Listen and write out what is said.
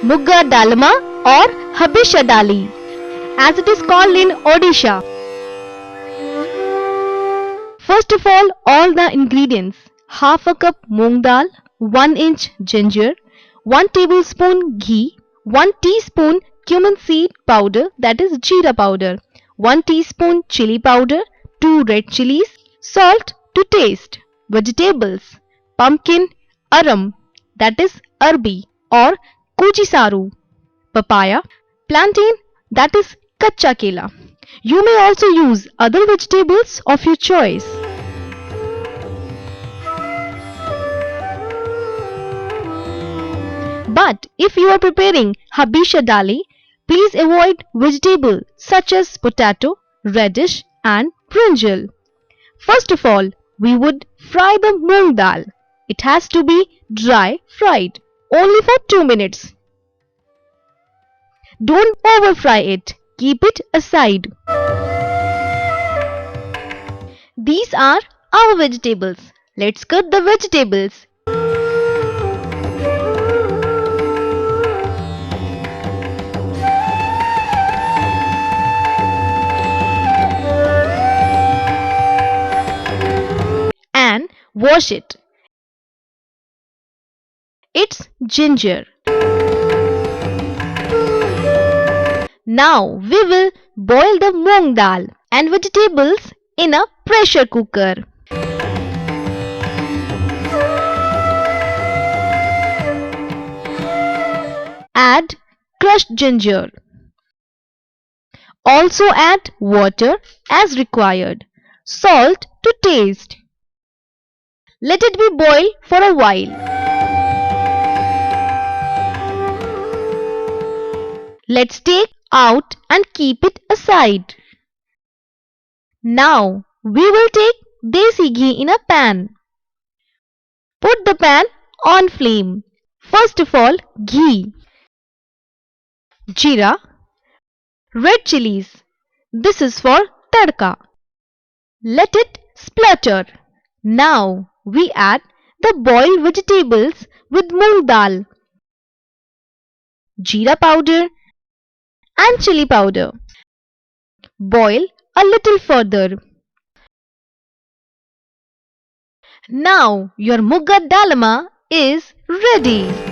Muga Dalma or Habisha Dali, as it is called in Odisha. First of all the ingredients: half a cup moong dal, 1 inch ginger, 1 tablespoon ghee, 1 teaspoon cumin seed powder, that is jeera powder, 1 teaspoon chili powder, 2 red chilies, salt to taste. Vegetables: pumpkin, aram, that is arbi or kuchisaru, papaya, plantain, that is kacha kela. You may also use other vegetables of your choice. But if you are preparing Habisha Dali, please avoid vegetables such as potato, radish and brinjal. First of all, we would fry the moong dal. It has to be dry fried, only for 2 minutes. Don't over fry it, keep it aside. These are our vegetables. Let's cut the vegetables. And wash it. It's ginger. Now we will boil the moong dal and vegetables in a pressure cooker. Add crushed ginger. Also add water as required. Salt to taste. Let it be boiled for a while. Let's take out and keep it aside. Now we will take desi ghee in a pan. Put the pan on flame. First of all, ghee, jeera, red chilies. This is for tadka. Let it splutter. Now we add the boiled vegetables with moong dal, jeera powder and chili powder. Boil a little further. Now your Muga Dalma is ready.